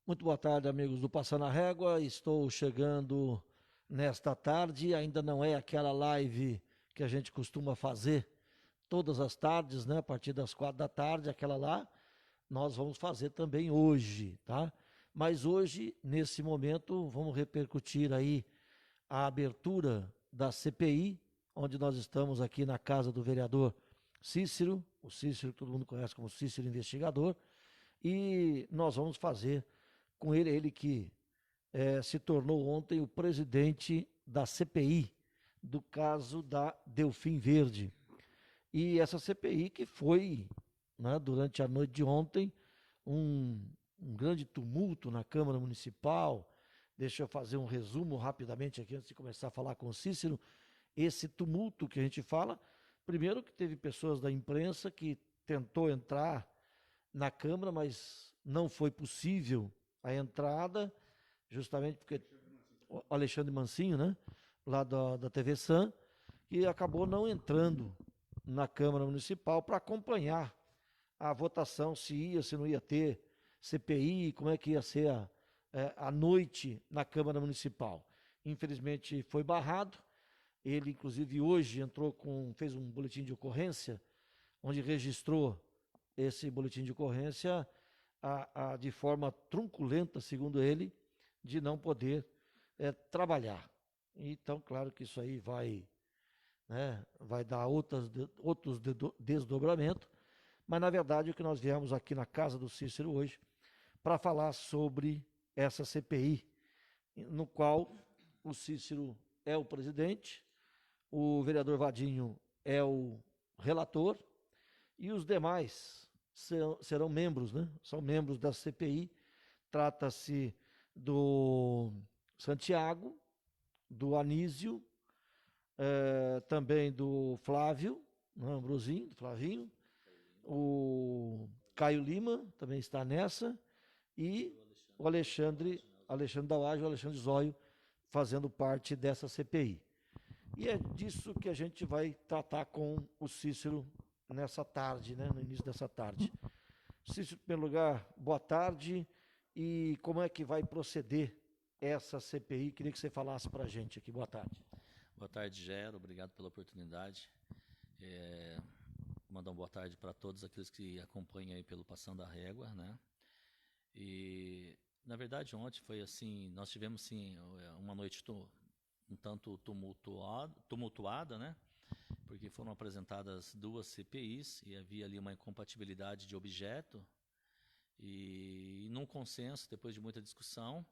Muito boa tarde, amigos do Passando a Régua. Estou chegando nesta tarde. Ainda não é aquela live que a gente costuma fazer todas as tardes, né? A partir das 4 da tarde, aquela lá. Nós vamos fazer também hoje, tá? Mas hoje, nesse momento, vamos repercutir aí a abertura da CPI, onde nós estamos aqui na casa do vereador Cícero, o Cícero que todo mundo conhece como Cícero Investigador, e nós vamos fazer com ele que se tornou ontem o presidente da CPI do caso da Delfim Verde. E essa CPI que foi, né, durante a noite de ontem, um grande tumulto na Câmara Municipal. Deixa eu fazer um resumo rapidamente aqui antes de começar a falar com o Cícero. Esse tumulto que a gente fala, primeiro que teve pessoas da imprensa que tentou entrar na Câmara, mas não foi possível a entrada, justamente porque o Alexandre Mansinho, né, lá da TV Sam, que acabou não entrando na Câmara Municipal para acompanhar a votação, se ia, se não ia ter CPI, como é que ia ser a noite na Câmara Municipal. Infelizmente foi barrado. Ele, inclusive, hoje fez um boletim de ocorrência, onde registrou esse boletim de ocorrência de forma truculenta, segundo ele, de não poder trabalhar. Então, claro que isso aí vai, né, vai dar outros desdobramentos, mas na verdade o que nós viemos aqui na casa do Cícero hoje para falar sobre essa CPI, no qual o Cícero é o presidente, o vereador Vadinho é o relator e os demais serão membros, né? São membros da CPI. Trata-se do Santiago, do Anísio, também do Flávio, né, Ambrosinho, do Flavinho, o Caio Lima também está nessa, e o Alexandre Dauage, o Alexandre Zóio, fazendo parte dessa CPI. E é disso que a gente vai tratar com o Cícero nessa tarde, né, no início dessa tarde. Cícero, em primeiro lugar, boa tarde. E como é que vai proceder essa CPI? Queria que você falasse para a gente aqui. Boa tarde. Boa tarde, Gero. Obrigado pela oportunidade. Mandar uma boa tarde para todos aqueles que acompanham aí pelo Passando a Régua, né? E, na verdade, ontem foi assim, nós tivemos, sim, uma noite um tanto tumultuada, né? Porque foram apresentadas duas CPIs e havia ali uma incompatibilidade de objeto e num consenso, depois de muita discussão,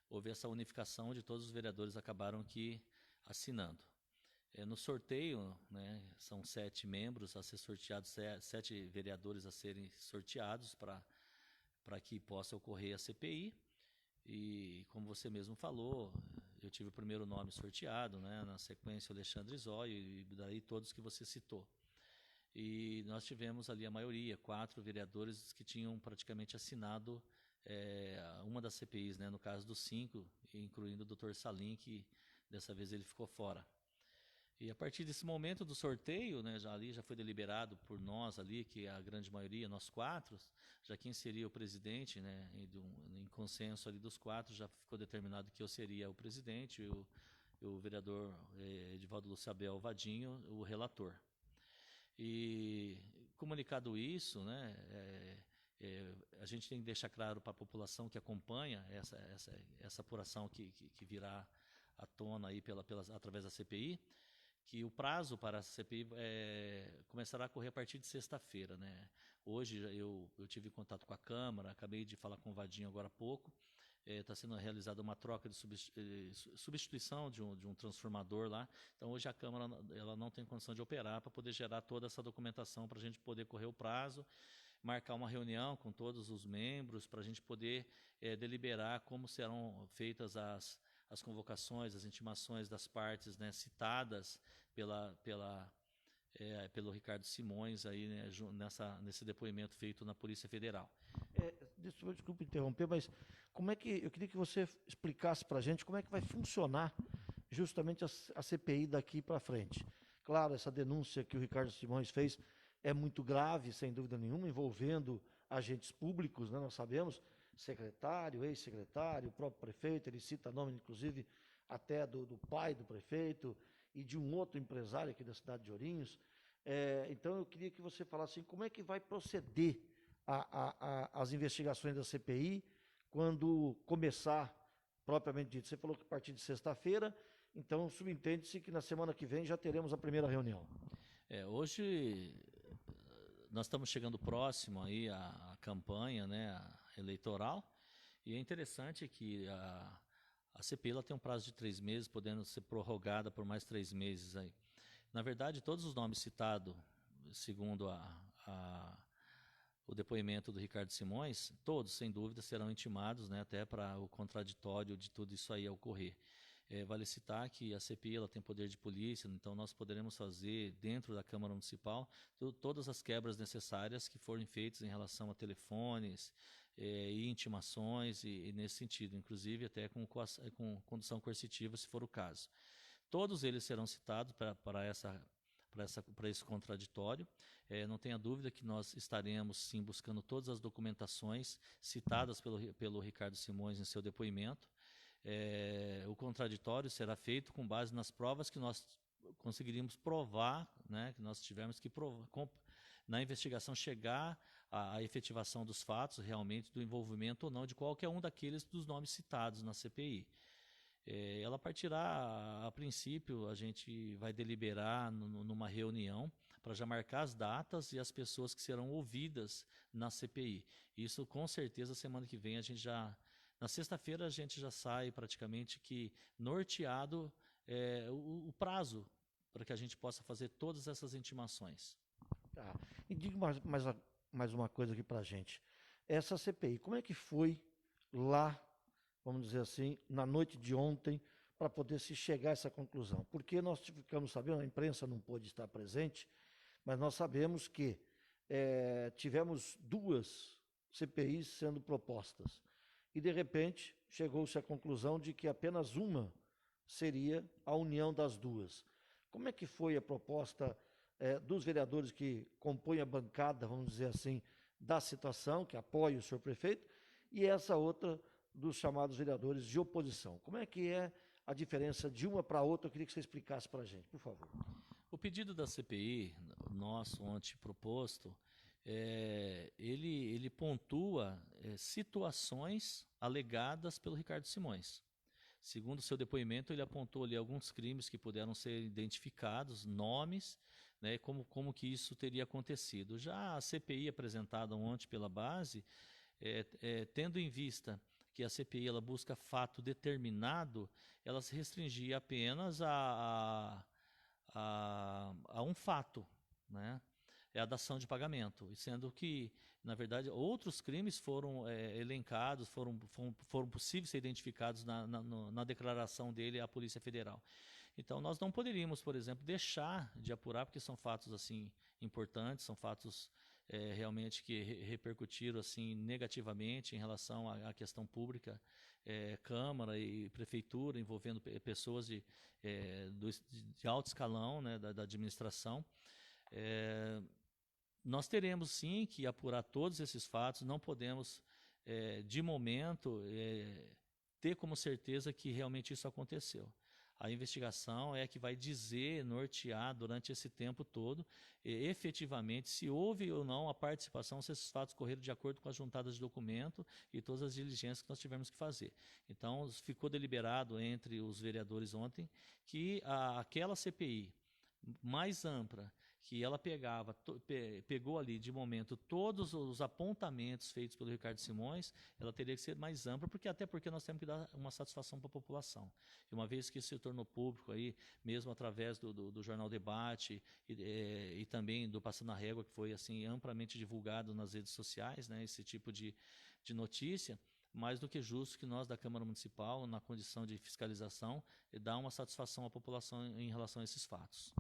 houve essa unificação de todos os vereadores acabaram aqui assinando. No sorteio, né, são 7 membros a ser sorteados, 7 vereadores a serem sorteados para que possa ocorrer a CPI. E como você mesmo falou, eu tive o primeiro nome sorteado, né, na sequência o Alexandre Zóio e daí todos que você citou. E nós tivemos ali a maioria, 4 vereadores que tinham praticamente assinado uma das CPIs, né, no caso dos 5, incluindo o Dr. Salim, que dessa vez ele ficou fora. E a partir desse momento do sorteio, né, já foi deliberado por nós ali, que a grande maioria, nós 4, já quem seria o presidente, né, em consenso ali dos 4, já ficou determinado que eu seria o presidente, o vereador Edivaldo Luciabel Vadinho, o relator. E comunicado isso, né, a gente tem que deixar claro para a população que acompanha essa apuração que virá à tona aí através da CPI, que o prazo para a CPI começará a correr a partir de sexta-feira, né? Hoje eu tive contato com a Câmara, acabei de falar com o Vadinho agora há pouco, está sendo realizada uma troca de substituição de um transformador lá, então hoje a Câmara ela não tem condição de operar para poder gerar toda essa documentação para a gente poder correr o prazo, marcar uma reunião com todos os membros para a gente poder deliberar como serão feitas as convocações, as intimações das partes, né, citadas pelo Ricardo Simões aí, né, nesse depoimento feito na Polícia Federal. Desculpa interromper, mas eu queria que você explicasse para a gente como é que vai funcionar justamente a CPI daqui para frente. Claro, essa denúncia que o Ricardo Simões fez é muito grave, sem dúvida nenhuma, envolvendo agentes públicos, né, nós sabemos, secretário, ex-secretário, o próprio prefeito, ele cita nome, inclusive, até do pai do prefeito e de um outro empresário aqui da cidade de Ourinhos. Então, eu queria que você falasse assim, como é que vai proceder as investigações da CPI quando começar, propriamente dito. Você falou que a partir de sexta-feira, então subentende-se que na semana que vem já teremos a primeira reunião. Hoje nós estamos chegando próximo aí à campanha, né, eleitoral, e é interessante que a CPI ela tem um prazo de 3 meses, podendo ser prorrogada por mais 3 meses aí. Na verdade, todos os nomes citados, segundo o depoimento do Ricardo Simões, todos, sem dúvida, serão intimados, né, até para o contraditório de tudo isso aí ocorrer. Vale citar que a CPI ela tem poder de polícia, então nós poderemos fazer, dentro da Câmara Municipal, todas as quebras necessárias que forem feitas em relação a telefones e intimações, e nesse sentido, inclusive até com condução coercitiva, se for o caso. Todos eles serão citados para esse contraditório. Não tenha dúvida que nós estaremos, sim, buscando todas as documentações citadas pelo Ricardo Simões em seu depoimento. O contraditório será feito com base nas provas que nós conseguiríamos provar, né, que nós tivermos que provar, na investigação chegar à efetivação dos fatos, realmente, do envolvimento ou não de qualquer um daqueles dos nomes citados na CPI. Ela partirá, a princípio, a gente vai deliberar numa reunião para já marcar as datas e as pessoas que serão ouvidas na CPI. Isso, com certeza, semana que vem a gente já... Na sexta-feira a gente já sai praticamente que norteado o prazo para que a gente possa fazer todas essas intimações. Tá. E diga mais uma coisa aqui para a gente. Essa CPI, como é que foi lá, vamos dizer assim, na noite de ontem, para poder se chegar a essa conclusão? Porque nós ficamos sabendo, a imprensa não pôde estar presente, mas nós sabemos que tivemos 2 CPIs sendo propostas. E, de repente, chegou-se à conclusão de que apenas uma seria a união das 2. Como é que foi a proposta dos vereadores que compõem a bancada, vamos dizer assim, da situação, que apoia o senhor prefeito, e essa outra dos chamados vereadores de oposição? Como é que é a diferença de uma para a outra? Eu queria que você explicasse para a gente, por favor. O pedido da CPI, nosso ontem proposto, ele pontua situações alegadas pelo Ricardo Simões. Segundo seu depoimento, ele apontou ali alguns crimes que puderam ser identificados, nomes, né, como que isso teria acontecido. Já a CPI apresentada ontem pela base, tendo em vista que a CPI ela busca fato determinado, ela se restringia apenas a um fato, né? É a dação de pagamento, sendo que, na verdade, outros crimes foram elencados, foram possíveis ser identificados na declaração dele à Polícia Federal. Então, nós não poderíamos, por exemplo, deixar de apurar, porque são fatos assim importantes, são fatos realmente que repercutiram assim negativamente em relação à questão pública, Câmara e Prefeitura, envolvendo pessoas de alto escalão, né, da administração. Nós teremos sim que apurar todos esses fatos, não podemos, de momento, ter como certeza que realmente isso aconteceu. A investigação é que vai dizer, nortear durante esse tempo todo, efetivamente, se houve ou não a participação, se esses fatos correram de acordo com as juntadas de documento e todas as diligências que nós tivemos que fazer. Então, ficou deliberado entre os vereadores ontem que aquela CPI mais ampla, que ela pegou ali de momento todos os apontamentos feitos pelo Ricardo Simões, ela teria que ser mais ampla, até porque nós temos que dar uma satisfação para a população. E uma vez que isso se tornou público aí, mesmo através do Jornal Debate e também do Passando a Régua, que foi assim amplamente divulgado nas redes sociais, né, esse tipo de notícia, mais do que justo que nós da Câmara Municipal, na condição de fiscalização, dá uma satisfação à população em relação a esses fatos.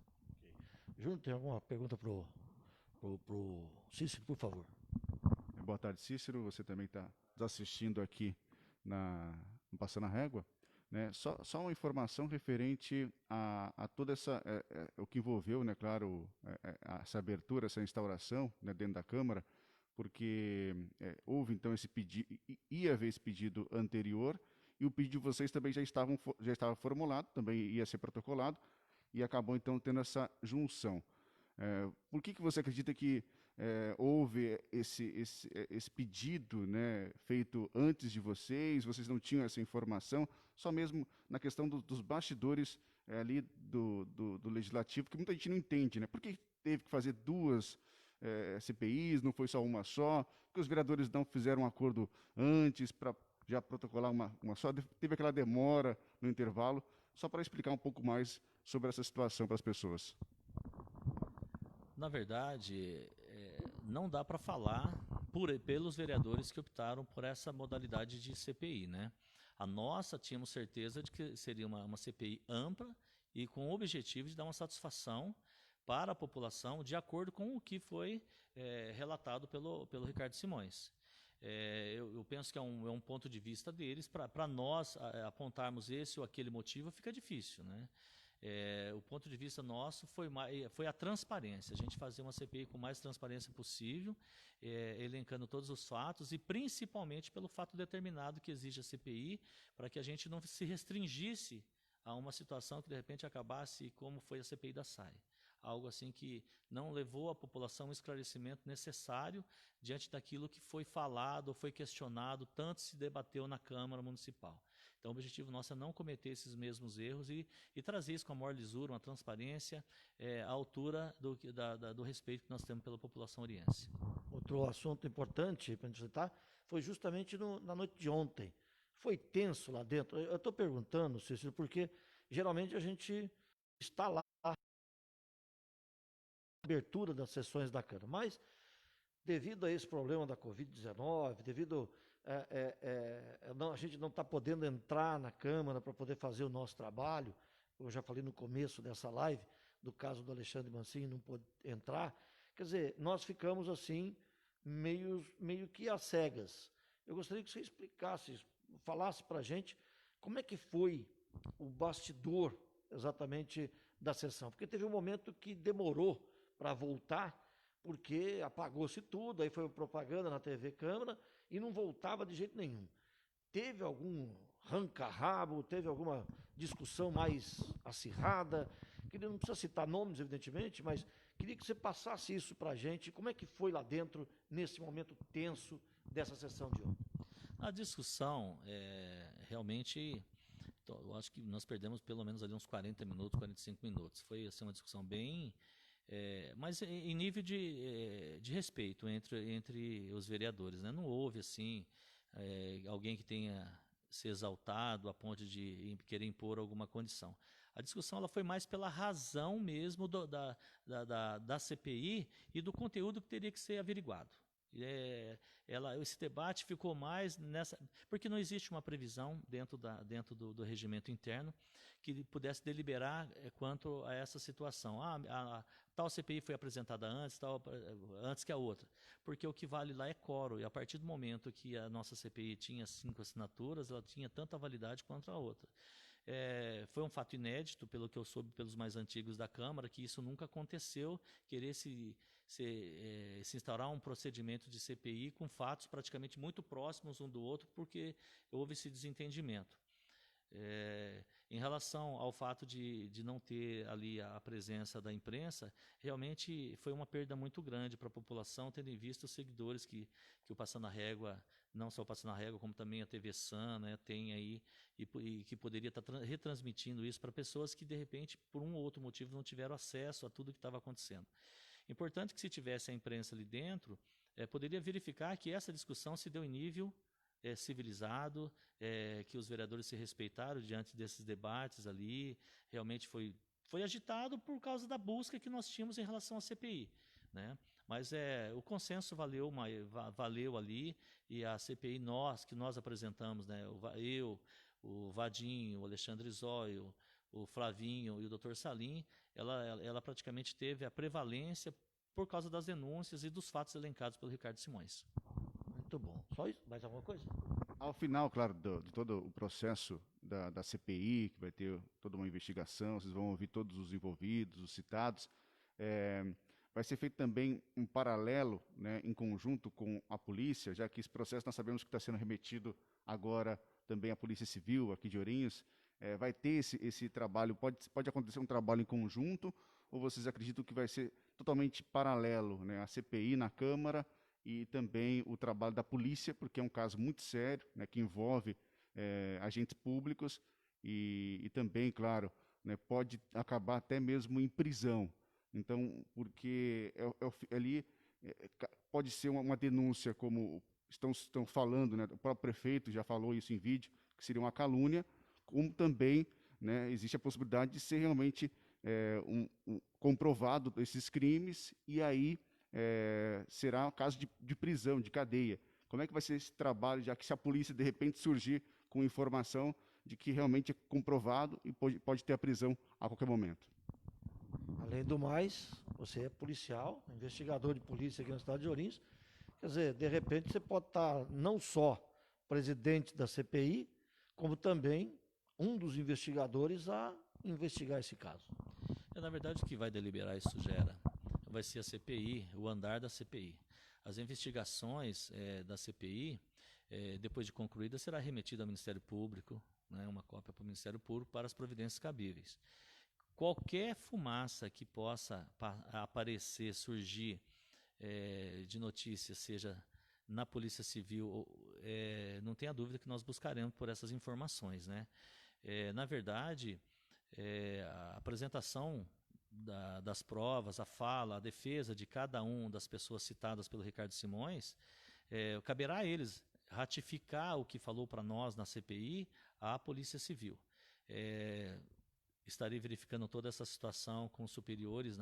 Júnior, tem alguma pergunta para o Cícero, por favor? Boa tarde, Cícero. Você também está nos assistindo aqui no Passando a Régua. Né? Só uma informação referente a toda o que envolveu, né, claro, essa abertura, essa instauração, né, dentro da Câmara, porque houve então esse pedido, ia haver esse pedido anterior, e o pedido de vocês também já estava formulado, também ia ser protocolado, e acabou então tendo essa junção. Por que você acredita que houve esse pedido, né, feito antes de vocês não tinham essa informação, só mesmo na questão dos bastidores ali do legislativo, que muita gente não entende, né? Por que teve que fazer duas CPIs, não foi só uma só? Porque os vereadores não fizeram um acordo antes para já protocolar uma só? Teve aquela demora no intervalo, só para explicar um pouco mais sobre essa situação para as pessoas. Na verdade, não dá para falar pelos vereadores que optaram por essa modalidade de CPI, né? A nossa, tínhamos certeza de que seria uma CPI ampla e com o objetivo de dar uma satisfação para a população, de acordo com o que foi relatado pelo Ricardo Simões. Eu penso que é um ponto de vista deles. Para nós apontarmos esse ou aquele motivo fica difícil, né? O ponto de vista nosso foi a transparência, a gente fazer uma CPI com mais transparência possível, elencando todos os fatos e principalmente pelo fato determinado que exige a CPI, para que a gente não se restringisse a uma situação que de repente acabasse como foi a CPI da SAI. Algo assim que não levou à população o esclarecimento necessário diante daquilo que foi falado, foi questionado, tanto se debateu na Câmara Municipal. Então, o objetivo nosso é não cometer esses mesmos erros e trazer isso com a maior lisura, uma transparência, à altura do respeito que nós temos pela população oriense. Outro assunto importante para a gente citar foi justamente na noite de ontem. Foi tenso lá dentro. Eu estou perguntando, Cícero, porque geralmente a gente está lá na abertura das sessões da Câmara, mas devido a esse problema da Covid-19, devido a gente não está podendo entrar na Câmara para poder fazer o nosso trabalho, eu já falei no começo dessa live, do caso do Alexandre Mancini não pôde entrar, quer dizer, nós ficamos assim, meio que às cegas. Eu gostaria que você explicasse, falasse para a gente como é que foi o bastidor exatamente da sessão, porque teve um momento que demorou para voltar, porque apagou-se tudo, aí foi propaganda na TV Câmara e não voltava de jeito nenhum. Teve algum ranca-rabo, teve alguma discussão mais acirrada? Não precisa citar nomes, evidentemente, mas queria que você passasse isso para a gente, como é que foi lá dentro, nesse momento tenso dessa sessão de ontem? A discussão, realmente, eu acho que nós perdemos pelo menos ali uns 40 minutos, 45 minutos. Foi assim, uma discussão bem... mas em nível de respeito entre os vereadores, né? Não houve assim alguém que tenha se exaltado a ponto de querer impor alguma condição. A discussão ela foi mais pela razão mesmo da CPI e do conteúdo que teria que ser averiguado. Esse debate ficou mais nessa... Porque não existe uma previsão dentro do regimento interno que pudesse deliberar quanto a essa situação. Tal CPI foi apresentada antes que a outra. Porque o que vale lá é quórum. E a partir do momento que a nossa CPI tinha 5 assinaturas, ela tinha tanta validade quanto a outra. Foi um fato inédito, pelo que eu soube pelos mais antigos da Câmara, que isso nunca aconteceu, querer se instaurar um procedimento de CPI com fatos praticamente muito próximos um do outro, porque houve esse desentendimento. Em relação ao fato de não ter ali a presença da imprensa, realmente foi uma perda muito grande para a população, tendo em vista os seguidores que o Passando a Régua, não só o Passando a Régua, como também a TV Sam, né, tem aí, e que poderia estar retransmitindo isso para pessoas que, de repente, por um ou outro motivo, não tiveram acesso a tudo que estava acontecendo. Importante que, se tivesse a imprensa ali dentro, poderia verificar que essa discussão se deu em nível civilizado, que os vereadores se respeitaram diante desses debates ali. Realmente foi agitado por causa da busca que nós tínhamos em relação à CPI, né? Mas o consenso valeu ali, e a CPI que nós apresentamos, né? O Vadinho, o Alexandre Zóio, o Flavinho e o Dr. Salim, ela praticamente teve a prevalência por causa das denúncias e dos fatos elencados pelo Ricardo Simões. Muito bom. Só isso? Mais alguma coisa? Ao final, claro, de todo o processo da CPI, que vai ter toda uma investigação, vocês vão ouvir todos os envolvidos, os citados, vai ser feito também um paralelo, né, em conjunto com a polícia, já que esse processo nós sabemos que está sendo remetido agora também à Polícia Civil, aqui de Ourinhos. Vai ter esse trabalho, pode acontecer um trabalho em conjunto, ou vocês acreditam que vai ser totalmente paralelo, né, a CPI na Câmara e também o trabalho da polícia, porque é um caso muito sério, né, que envolve agentes públicos e também, claro, né, pode acabar até mesmo em prisão. Então, porque ali pode ser uma denúncia, como estão falando, né, o próprio prefeito já falou isso em vídeo, que seria uma calúnia, como também, né, existe a possibilidade de ser realmente comprovado esses crimes, e aí será um caso de prisão, de cadeia. Como é que vai ser esse trabalho, já que se a polícia, de repente, surgir com informação de que realmente é comprovado e pode ter a prisão a qualquer momento? Além do mais, você é policial, investigador de polícia aqui na cidade de Ourinhos. Quer dizer, de repente você pode estar não só presidente da CPI, como também um dos investigadores a investigar esse caso. Na verdade, o que vai deliberar isso vai ser a CPI, o andar da CPI. As investigações da CPI, depois de concluída, será remetida ao Ministério Público, né, uma cópia para o Ministério Público para as providências cabíveis. Qualquer fumaça que possa aparecer, surgir de notícia, seja na Polícia Civil, não tenha dúvida que nós buscaremos por essas informações, né? Na verdade, a apresentação das provas, a fala, a defesa de cada uma das pessoas citadas pelo Ricardo Simões, caberá a eles ratificar o que falou para nós na CPI à Polícia Civil. Estarei verificando toda essa situação com os superiores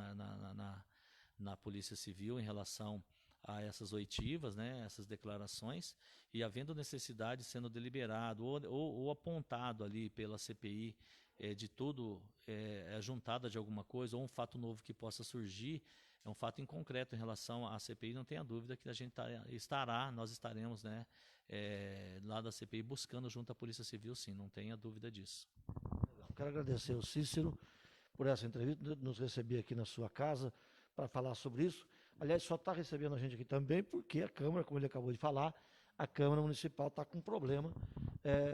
na Polícia Civil em relação a essas oitivas, né, essas declarações, e havendo necessidade sendo deliberado ou apontado ali pela CPI de tudo juntada de alguma coisa, ou um fato novo que possa surgir, é um fato inconcreto em relação à CPI, não tenha dúvida que a gente nós estaremos, né, lá da CPI buscando junto à Polícia Civil, sim, não tenha dúvida disso. Quero agradecer ao Cícero por essa entrevista, nos receber aqui na sua casa para falar sobre isso. Aliás, só está recebendo a gente aqui também porque a Câmara, como ele acabou de falar, a Câmara Municipal está com um problema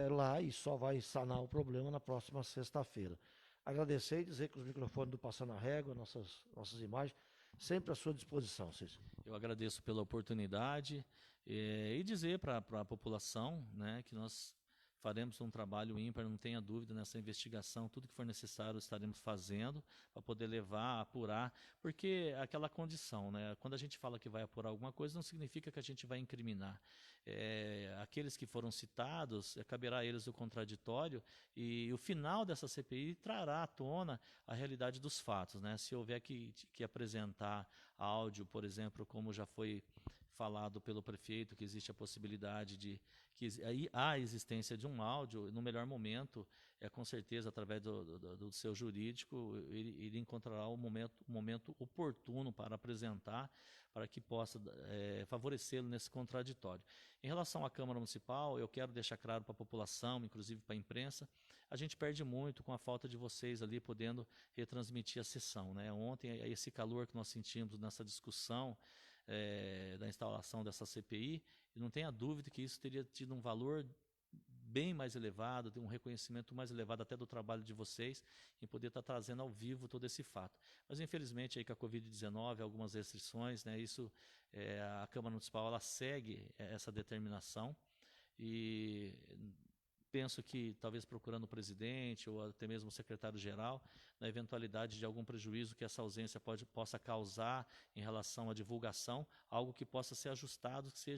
lá e só vai sanar o problema na próxima sexta-feira. Agradecer e dizer que os microfones do Passando a Régua, nossas imagens, sempre à sua disposição, Cícero. Eu agradeço pela oportunidade e dizer para a população, né, que nós faremos um trabalho ímpar, não tenha dúvida nessa investigação, tudo que for necessário estaremos fazendo para poder levar, apurar, porque aquela condição, né? Quando a gente fala que vai apurar alguma coisa, não significa que a gente vai incriminar. Aqueles que foram citados, caberá a eles o contraditório e o final dessa CPI trará à tona a realidade dos fatos, né? Se houver que apresentar áudio, por exemplo, como já foi falado pelo prefeito, que existe a possibilidade de que há a existência de um áudio, no melhor momento, com certeza, através do seu jurídico, ele encontrará o momento oportuno para apresentar, para que possa favorecê-lo nesse contraditório. Em relação à Câmara Municipal, eu quero deixar claro para a população, inclusive para a imprensa, a gente perde muito com a falta de vocês ali podendo retransmitir a sessão, né? Ontem, esse calor que nós sentimos nessa discussão, da instalação dessa CPI, e não tenha dúvida que isso teria tido um valor bem mais elevado, um reconhecimento mais elevado até do trabalho de vocês, em poder estar trazendo ao vivo todo esse fato. Mas infelizmente aí com a Covid-19, algumas restrições, né, isso a Câmara Municipal ela segue essa determinação e penso que talvez procurando o presidente ou até mesmo o secretário-geral, na eventualidade de algum prejuízo que essa ausência possa causar em relação à divulgação, algo que possa ser ajustado, que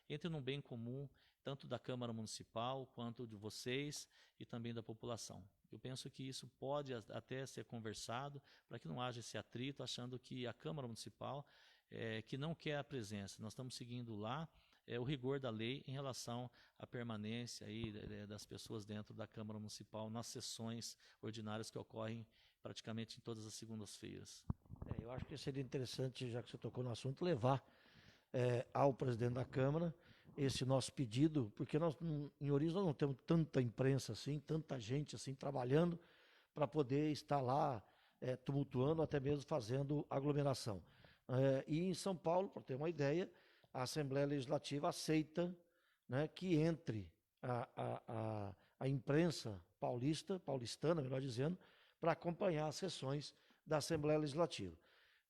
entre num bem comum, tanto da Câmara Municipal quanto de vocês e também da população. Eu penso que isso pode até ser conversado para que não haja esse atrito, achando que a Câmara Municipal que não quer a presença. Nós estamos seguindo lá o rigor da lei em relação à permanência aí das pessoas dentro da Câmara Municipal nas sessões ordinárias que ocorrem praticamente em todas as segundas-feiras. Eu acho que seria interessante, já que você tocou no assunto, levar ao presidente da Câmara esse nosso pedido, porque nós em Ourinhos nós não temos tanta imprensa assim, tanta gente assim trabalhando para poder estar lá tumultuando, até mesmo fazendo aglomeração. E em São Paulo, para ter uma ideia, a Assembleia Legislativa aceita, né, que entre a imprensa paulistana, melhor dizendo, para acompanhar as sessões da Assembleia Legislativa.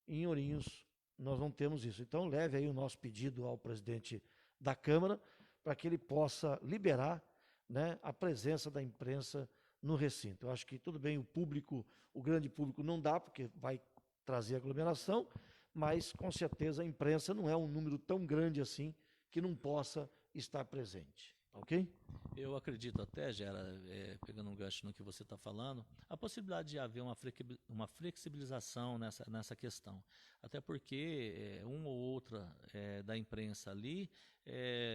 Em Ourinhos, nós não temos isso. Então, leve aí o nosso pedido ao presidente da Câmara para que ele possa liberar, né, a presença da imprensa no recinto. Eu acho que tudo bem, o grande público não dá, porque vai trazer aglomeração, mas com certeza a imprensa não é um número tão grande assim que não possa estar presente. Ok? Eu acredito até, Gera, pegando um gancho no que você está falando, a possibilidade de haver uma flexibilização nessa questão. Até porque uma ou outra da imprensa ali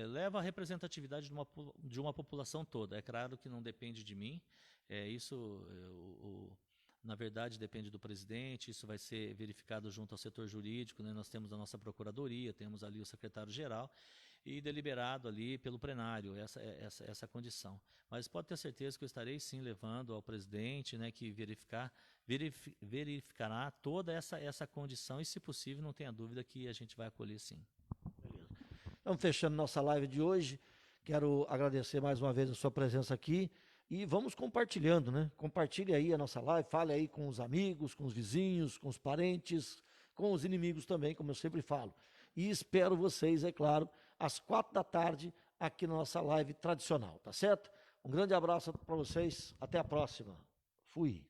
leva à representatividade de uma população toda. É claro que não depende de mim, na verdade depende do presidente, isso vai ser verificado junto ao setor jurídico, né? Nós temos a nossa procuradoria, temos ali o secretário-geral, e deliberado ali pelo plenário essa condição. Mas pode ter certeza que eu estarei sim levando ao presidente, né, que verificará toda essa condição e, se possível, não tenha dúvida que a gente vai acolher sim. Beleza. Estamos fechando nossa live de hoje. Quero agradecer mais uma vez a sua presença aqui e vamos compartilhando, né? Compartilhe aí a nossa live, fale aí com os amigos, com os vizinhos, com os parentes, com os inimigos também, como eu sempre falo. E espero vocês, é claro, às 16h aqui na nossa live tradicional, tá certo? Um grande abraço para vocês, até a próxima. Fui.